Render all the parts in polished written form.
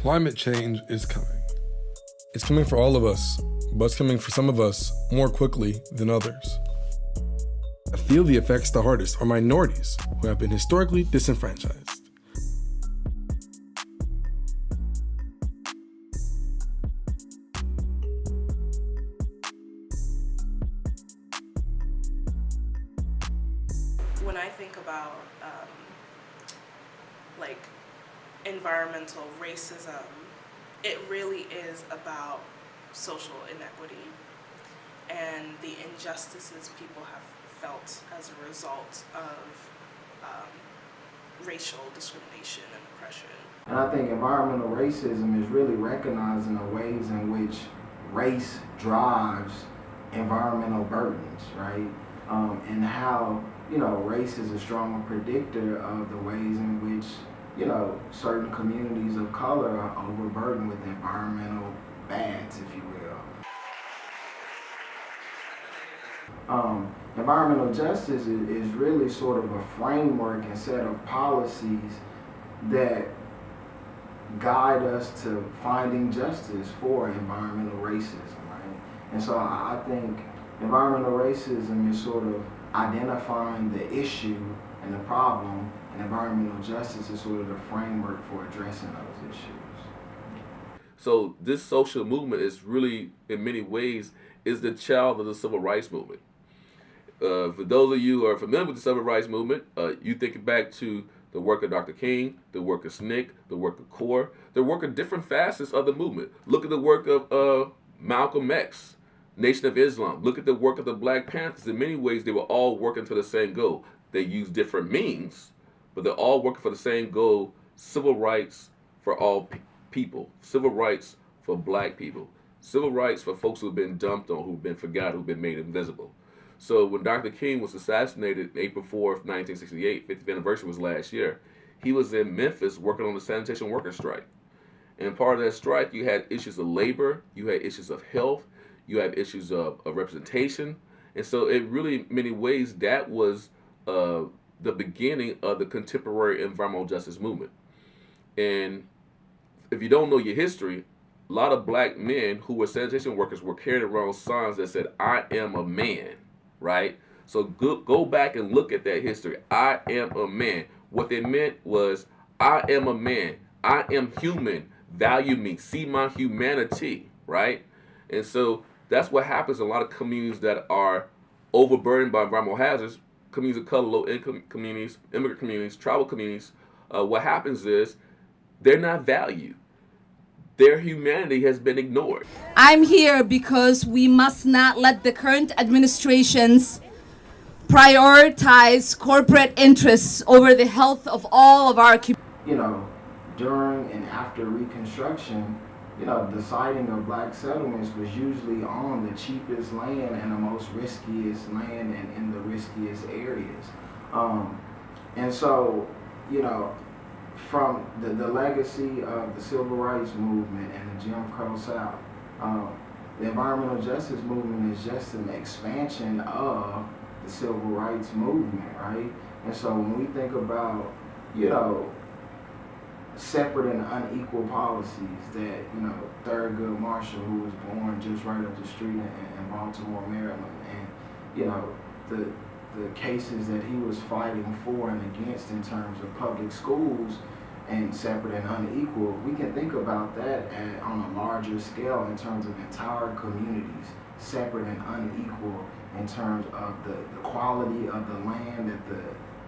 Climate change is coming. It's coming for all of us, but it's coming for some of us more quickly than others. I feel the effects the hardest are minorities who have been historically disenfranchised. When I think about like environmental racism, it really is about social inequity and the injustices people have felt as a result of racial discrimination and oppression. And I think environmental racism is really recognizing the ways in which race drives environmental burdens, right? And how, race is a strong predictor of the ways in which, certain communities of color are overburdened with environmental bads, if you will. Environmental justice is really sort of a framework and set of policies that guide us to finding justice for environmental racism, right? And so I think environmental racism is sort of identifying the issue and the problem, and environmental justice is sort of the framework for addressing those issues. So this social movement is really, in many ways, is the child of the civil rights movement. For those of you who are familiar with the civil rights movement, you think back to the work of Dr. King, the work of SNCC, the work of CORE, the work of different facets of the movement. Look at the work of Malcolm X, Nation of Islam. Look at the work of the Black Panthers. In many ways, they were all working to the same goal. They used different means, but they're all working for the same goal: civil rights for all people, civil rights for Black people, civil rights for folks who've been dumped on, who've been forgotten, who've been made invisible. So when Dr. King was assassinated April 4th, 1968, 50th anniversary was last year, he was in Memphis working on the sanitation workers strike. And part of that strike, you had issues of labor, you had issues of health, you had issues of representation. And so it really, in many ways, that was the beginning of the contemporary environmental justice movement. And if you don't know your history, a lot of Black men who were sanitation workers were carrying around signs that said, "I am a man." Right? So go back and look at that history. I am a man. What they meant was, I am a man. I am human. Value me. See my humanity. Right? And so that's what happens in a lot of communities that are overburdened by environmental hazards, communities of color, low-income communities, immigrant communities, tribal communities. What happens is they're not valued. Their humanity has been ignored. I'm here because we must not let the current administrations prioritize corporate interests over the health of all of our communities. During and after Reconstruction, the siting of Black settlements was usually on the cheapest land and the most riskiest land and in the riskiest areas. And so, from the legacy of the civil rights movement and the Jim Crow South, the environmental justice movement is just an expansion of the civil rights movement, right? And so when we think about, separate and unequal policies that, Thurgood Marshall, who was born just right up the street in Baltimore, Maryland, and, the cases that he was fighting for and against in terms of public schools and separate and unequal, we can think about that on a larger scale in terms of entire communities, separate and unequal in terms of the quality of the land that the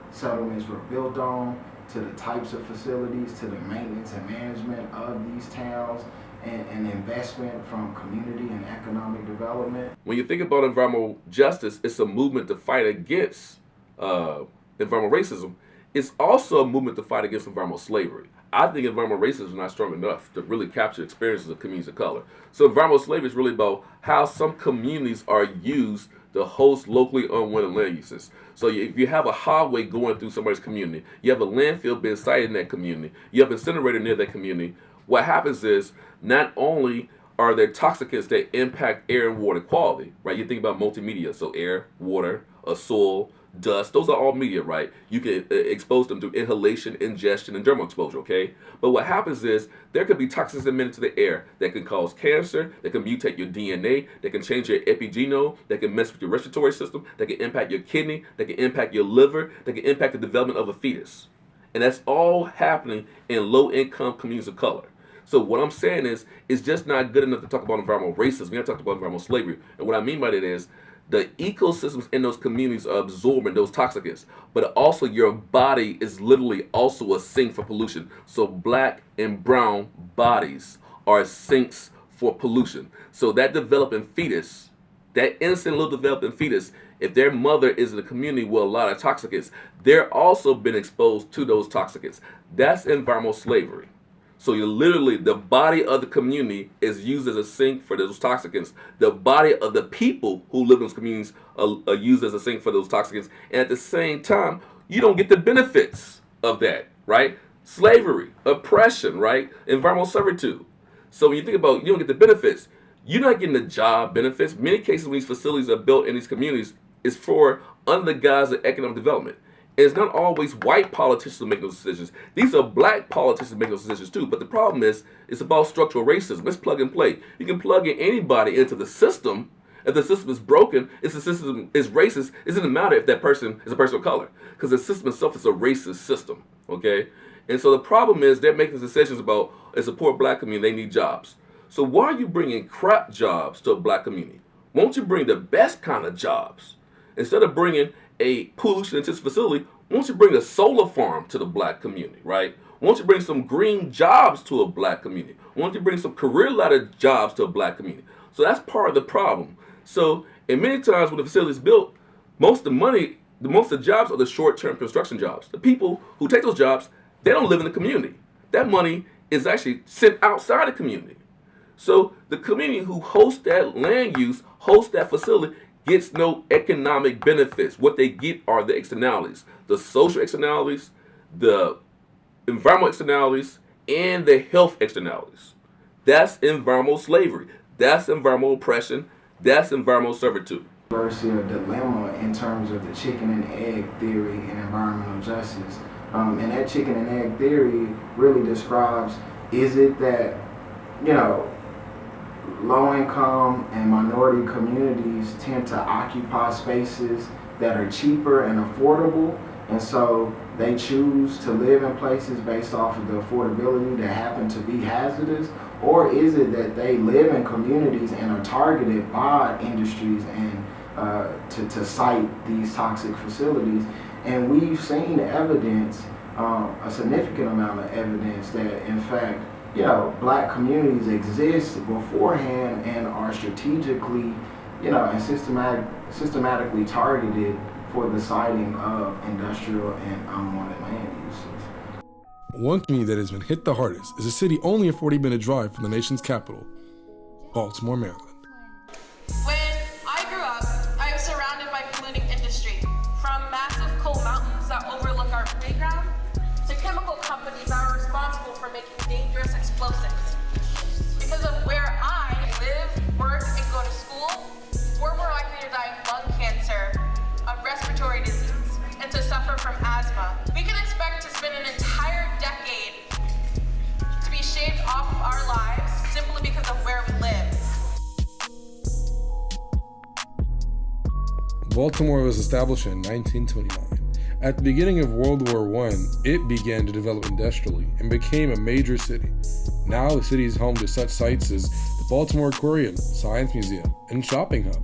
settlements were built on, to the types of facilities, to the maintenance and management of these towns, and investment from community and economic development. When you think about environmental justice, it's a movement to fight against environmental racism. It's also a movement to fight against environmental slavery. I think environmental racism is not strong enough to really capture experiences of communities of color. So environmental slavery is really about how some communities are used to host locally unwanted land uses. So if you have a highway going through somebody's community, you have a landfill being sited in that community, you have an incinerator near that community, what happens is not only are there toxicants that impact air and water quality, right? You think about multimedia, so air, water, soil, dust. Those are all media, right? You can expose them through inhalation, ingestion, and dermal exposure, okay? But what happens is there could be toxins emitted to the air that can cause cancer, that can mutate your DNA, that can change your epigenome, that can mess with your respiratory system, that can impact your kidney, that can impact your liver, that can impact the development of a fetus. And that's all happening in low-income communities of color. So what I'm saying is, it's just not good enough to talk about environmental racism. We have to talk about environmental slavery. And what I mean by that is, the ecosystems in those communities are absorbing those toxicants, but also your body is literally also a sink for pollution. So black and brown bodies are sinks for pollution. So that developing fetus, that innocent little developing fetus, if their mother is in a community with a lot of toxicants, they're also been exposed to those toxicants. That's environmental slavery. So you're literally, the body of the community is used as a sink for those toxicants. The body of the people who live in those communities are used as a sink for those toxicants. And at the same time, you don't get the benefits of that, right? Slavery, oppression, right? Environmental servitude. So when you think about, you don't get the benefits, you're not getting the job benefits. Many cases when these facilities are built in these communities is for under the guise of economic development. It's not always white politicians who make those decisions. These are black politicians who make those decisions too. But the problem is, it's about structural racism. It's plug and play. You can plug in anybody into the system. If the system is broken, if the system is racist, it doesn't matter if that person is a person of color, because the system itself is a racist system. Okay, and so the problem is they're making decisions about it's a poor black community. They need jobs. So why are you bringing crap jobs to a black community? Won't you bring the best kind of jobs instead of bringing a pollution-intensive facility? Won't you bring a solar farm to the black community, right? Won't you bring some green jobs to a black community? Won't you bring some career ladder jobs to a black community? So that's part of the problem. So, and many times when the facility is built, most of the money, most of the jobs are the short-term construction jobs. The people who take those jobs, they don't live in the community. That money is actually sent outside the community. So the community who hosts that land use, hosts that facility, gets no economic benefits. What they get are the externalities, the social externalities, the environmental externalities, and the health externalities. That's environmental slavery. That's environmental oppression. That's environmental servitude. Controversy or dilemma in terms of the chicken and egg theory in environmental justice. And that chicken and egg theory really describes, is it that, low-income and minority communities tend to occupy spaces that are cheaper and affordable, and so they choose to live in places based off of the affordability that happen to be hazardous? Or is it that they live in communities and are targeted by industries and to site these toxic facilities? And we've seen evidence, a significant amount of evidence, that in fact, black communities exist beforehand and are strategically, and systematically targeted for the siting of industrial and unwanted land uses. One community that has been hit the hardest is a city only a 40-minute drive from the nation's capital, Baltimore, Maryland. When I grew up, I was surrounded by polluting industry, from massive coal mountains that overlook our playground to chemical companies that are responsible for making dangerous explosives. Because of where I live, work, and go to school, we're more likely to die of lung cancer, of respiratory disease, and to suffer from asthma. We can expect to spend an entire decade to be shaved off of our lives simply because of where we live. Baltimore was established in 1929. At the beginning of World War I, it began to develop industrially and became a major city. Now the city is home to such sites as the Baltimore Aquarium, Science Museum, and Shopping Hub.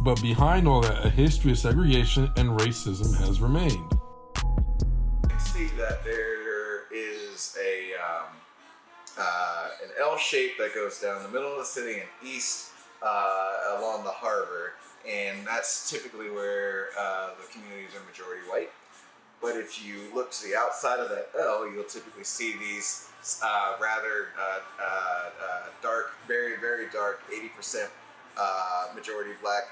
But behind all that, a history of segregation and racism has remained. You can see that there is an L shape that goes down the middle of the city and east along the harbor, and that's typically where the communities are majority white. But if you look to the outside of that L, you'll typically see these rather dark, very, very dark, 80% majority black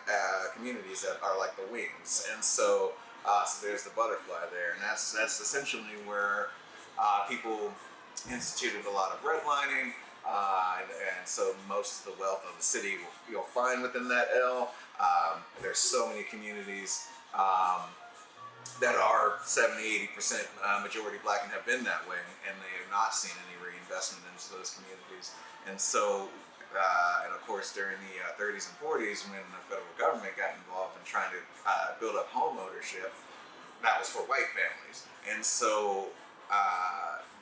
communities that are like the wings. And so there's the butterfly there, and that's essentially where people instituted a lot of redlining, and so most of the wealth of the city you'll find within that L. There's so many communities that are 70-80% majority black and have been that way, and they have not seen any reinvestment into those communities. And so, and of course, during the 30s and 40s, when the federal government got involved in trying to build up home ownership, that was for white families. And so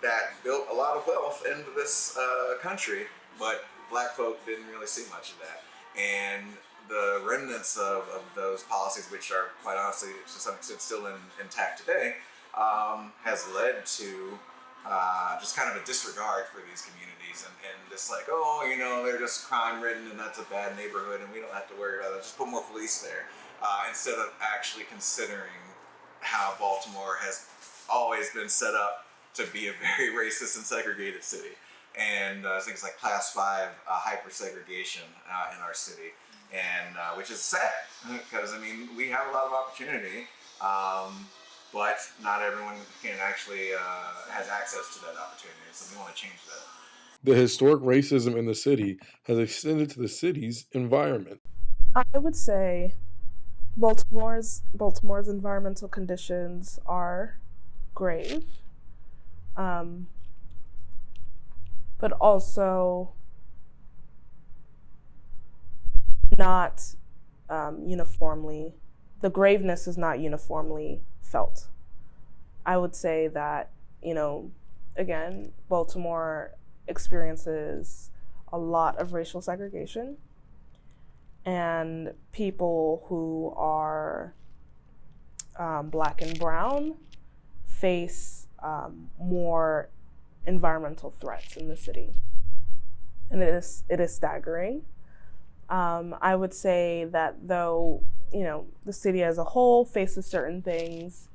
that built a lot of wealth into this country, but black folk didn't really see much of that. And the remnants of those policies, which are quite honestly to some extent still intact today, has led to just kind of a disregard for these communities and just like, oh, you know, they're just crime ridden and that's a bad neighborhood and we don't have to worry about it. Just put more police there, instead of actually considering how Baltimore has always been set up to be a very racist and segregated city. And things like class 5 hyper-segregation in our city. And which is sad, because I mean, we have a lot of opportunity, but not everyone can actually has access to that opportunity. So we want to change that. The historic racism in the city has extended to the city's environment. I would say Baltimore's environmental conditions are grave, but also not uniformly, the graveness is not uniformly felt. I would say that, you know, again, Baltimore experiences a lot of racial segregation, and people who are black and brown face more environmental threats in the city. And it is staggering. I would say that though, you know, the city as a whole faces certain things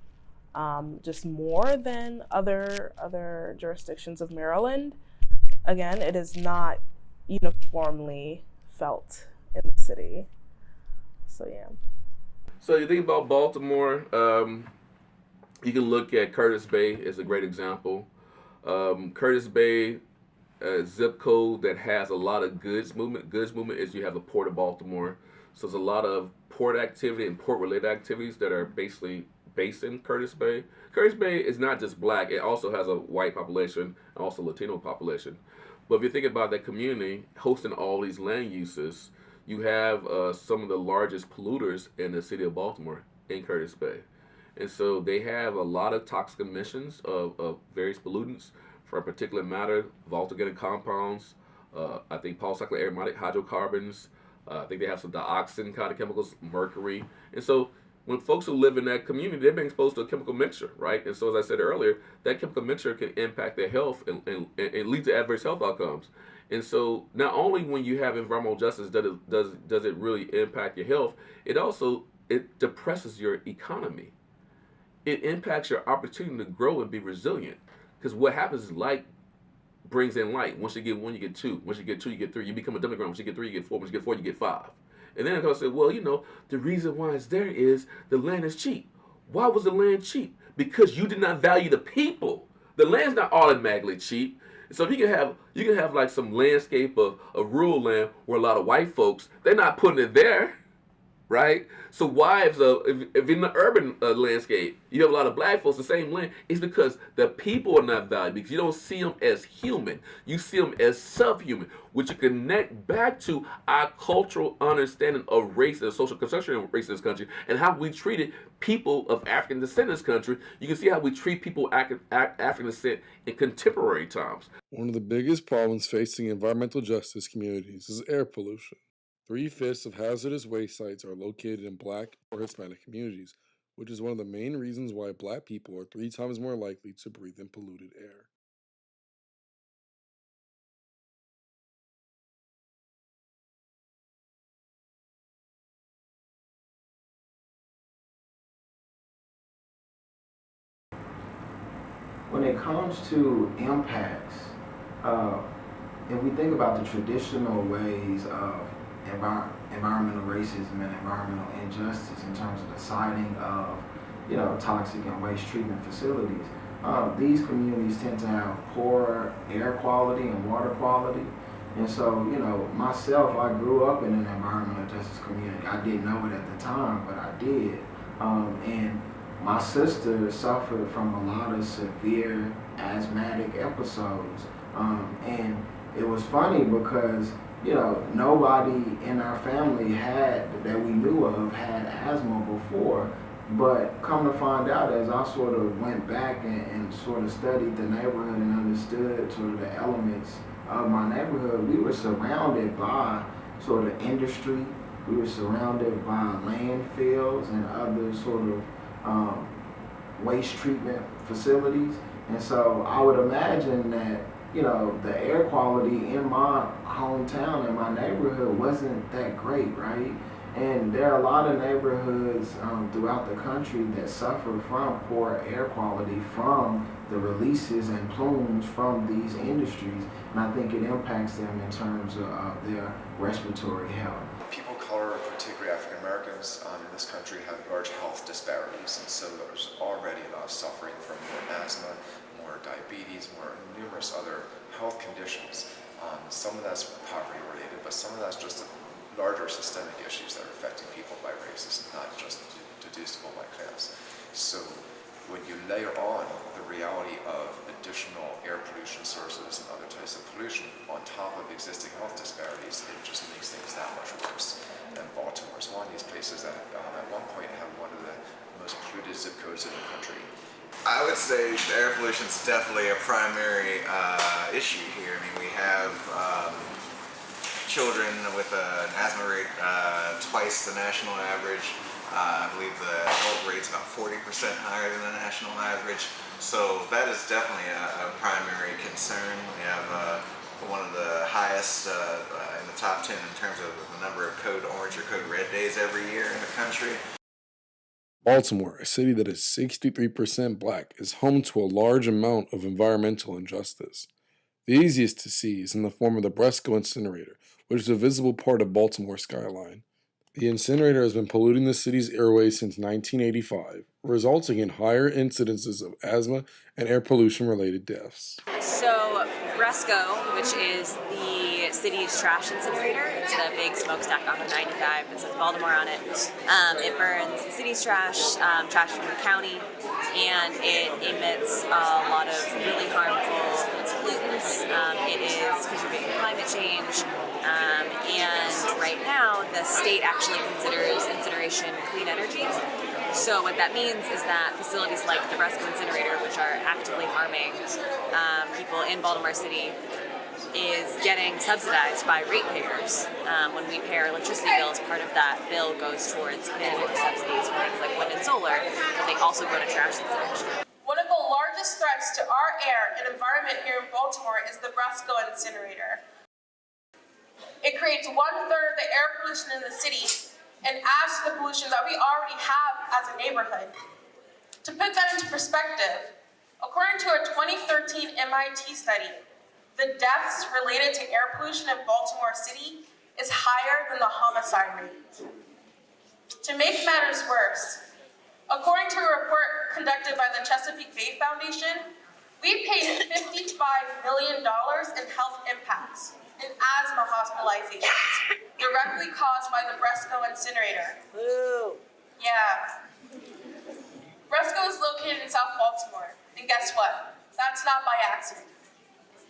just more than other jurisdictions of Maryland, again, it is not uniformly felt in the city. So yeah. So you think about Baltimore, you can look at Curtis Bay as a great example. Curtis Bay, a zip code that has a lot of goods movement. Goods movement is you have the Port of Baltimore. So there's a lot of port activity and port-related activities that are basically based in Curtis Bay. Curtis Bay is not just black. It also has a white population and also Latino population. But if you think about that community hosting all these land uses, you have some of the largest polluters in the city of Baltimore in Curtis Bay. And so they have a lot of toxic emissions of various pollutants for a particular matter, volatile compounds, I think polycyclic aromatic hydrocarbons, I think they have some dioxin kind of chemicals, mercury. And so when folks who live in that community, they're being exposed to a chemical mixture, right? And so as I said earlier, that chemical mixture can impact their health and lead to adverse health outcomes. And so not only when you have environmental justice does it really impact your health, it depresses your economy. It impacts your opportunity to grow and be resilient. Because what happens is light brings in light. Once you get 1, you get 2. Once you get 2, you get 3. You become a dumbing ground. Once you get 3, you get 4. Once you get 4, you get 5. And then I say, well, you know, the reason why it's there is the land is cheap. Why was the land cheap? Because you did not value the people. The land's not automatically cheap. So you can have like some landscape of rural land where a lot of white folks, they're not putting it there. Right? So why, if in the urban landscape, you have a lot of black folks, the same land, it's because the people are not valued, because you don't see them as human. You see them as subhuman, which you connect back to our cultural understanding of race and social construction of race in this country, and how we treated people of African descent in this country. You can see how we treat people African descent in contemporary times. One of the biggest problems facing environmental justice communities is air pollution. 3/5 of hazardous waste sites are located in black or Hispanic communities, which is one of the main reasons why black people are 3 times more likely to breathe in polluted air. When it comes to impacts, if we think about the traditional ways of environmental racism and environmental injustice in terms of the siting of, toxic and waste treatment facilities, these communities tend to have poor air quality and water quality. And so, you know, myself, I grew up in an environmental justice community. I didn't know it at the time, but I did. And my sister suffered from a lot of severe asthmatic episodes. And it was funny because, you know, nobody in our family that we knew of had asthma before. But come to find out, as I sort of went back and sort of studied the neighborhood and understood sort of the elements of my neighborhood, we were surrounded by sort of industry. We were surrounded by landfills and other sort of waste treatment facilities. And so I would imagine that, you know, the air quality in my hometown, in my neighborhood, wasn't that great, right? And there are a lot of neighborhoods throughout the country that suffer from poor air quality from the releases and plumes from these industries. And I think it impacts them in terms of their respiratory health. People of color, particularly African Americans in this country, have large health disparities, and so there's already a lot of suffering from more asthma, more diabetes, more numerous other health conditions. Some of that's poverty related, but some of that's just larger systemic issues that are affecting people by races, not just deducible by class. So when you layer on the reality of additional air pollution sources and other types of pollution on top of existing health disparities, it just makes things that much worse. And Baltimore is one of these places that at one point had one of the most polluted zip codes in the country. I would say air pollution is definitely a primary issue here. I mean, we have children with an asthma rate twice the national average. I believe the adult rate's about 40% higher than the national average. So that is definitely a primary concern. We have one of the highest in the top 10 in terms of the number of code orange or code red days every year in the country. Baltimore, a city that is 63% black, is home to a large amount of environmental injustice. The easiest to see is in the form of the Bresco incinerator, which is a visible part of Baltimore's skyline. The incinerator has been polluting the city's airways since 1985, resulting in higher incidences of asthma and air pollution-related deaths. So Bresco, which is the city's trash incinerator, it's the big smokestack off of 95 that says Baltimore on it. It burns the city's trash, trash from the county, and it emits a lot of really harmful pollutants. It is contributing to climate change, and right now the state actually considers incineration clean energy. So what that means is that facilities like the Bresco incinerator, which are actively harming people in Baltimore City, is getting subsidized by ratepayers. When we pay our electricity bills, part of that bill goes towards clean energy subsidies for things like wind and solar, but they also go to trash incineration. One of the largest threats to our air and environment here in Baltimore is the Bresco incinerator. It creates 1/3 of the air pollution in the city and adds to the pollution that we already have as a neighborhood. To put that into perspective, according to a 2013 MIT study, the deaths related to air pollution in Baltimore City is higher than the homicide rate. To make matters worse, according to a report conducted by the Chesapeake Bay Foundation, we paid $55 million in health impacts in asthma hospitalizations directly caused by the Bresco incinerator. Woo. Yeah. Bresco is located in South Baltimore, and guess what? That's not by accident.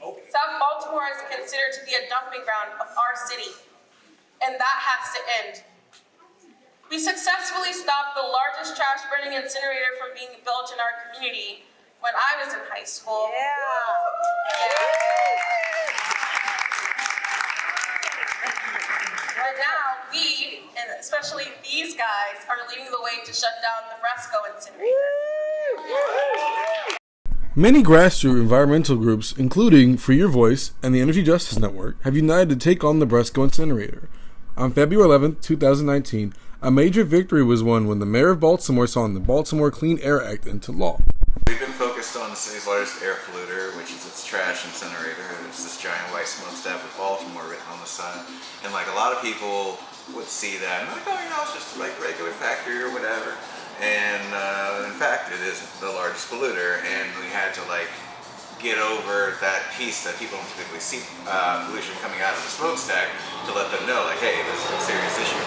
Okay. South Baltimore is considered to be a dumping ground of our city, and that has to end. We successfully stopped the largest trash burning incinerator from being built in our community when I was in high school. Yeah. But now we, and especially these guys, are leading the way to shut down the Bresco incinerator. Many grassroots environmental groups, including Free Your Voice and the Energy Justice Network, have united to take on the Bresco incinerator. On February 11, 2019, a major victory was won when the mayor of Baltimore signed the Baltimore Clean Air Act into law. We've been focused on the city's largest air polluter, which is its trash incinerator. It's this giant white smokestack with Baltimore written on the side. And like a lot of people would see that and like, oh, you know, it's just like a regular factory or whatever. and in fact, it is the largest polluter. And we had to like get over that piece that people don't typically see pollution coming out of the smokestack to let them know, like, hey, this is a serious issue.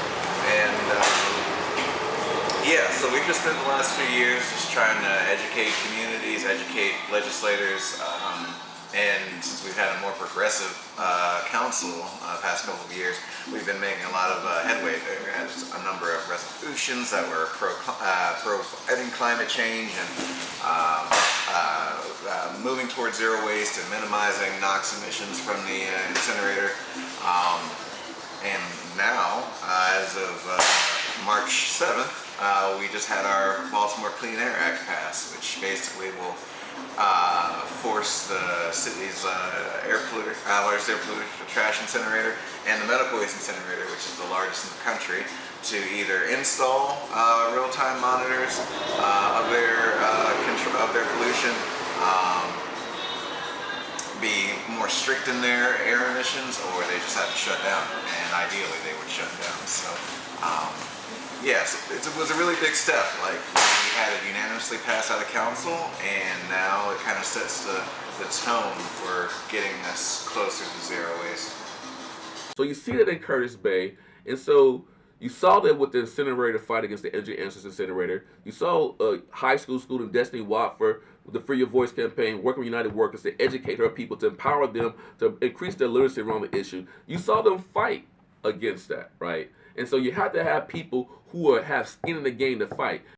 And yeah, so we've just spent the last few years just trying to educate communities, educate legislators, and since we've had a more progressive council the past couple of years, we've been making a lot of headway. We had a number of resolutions that were pro-fighting climate change and moving towards zero waste and minimizing NOx emissions from the incinerator. And now, as of March 7th, we just had our Baltimore Clean Air Act pass, which basically will force the city's largest air polluter, the trash incinerator, and the medical waste incinerator, which is the largest in the country, to either install real-time monitors of their pollution, be more strict in their air emissions, or they just have to shut down. And ideally, they would shut down. So. Yes, it was a really big step. Like, we had it unanimously passed out of council, and now it kind of sets the tone for getting us closer to zero waste. So you see that in Curtis Bay, and so you saw that with the incinerator fight against the Energy Answers incinerator. You saw a high school student, Destiny Watford, with the Free Your Voice campaign, working with United Workers to educate her people, to empower them, to increase their literacy around the issue. You saw them fight against that, right? And so you have to have people who have skin in the game to fight.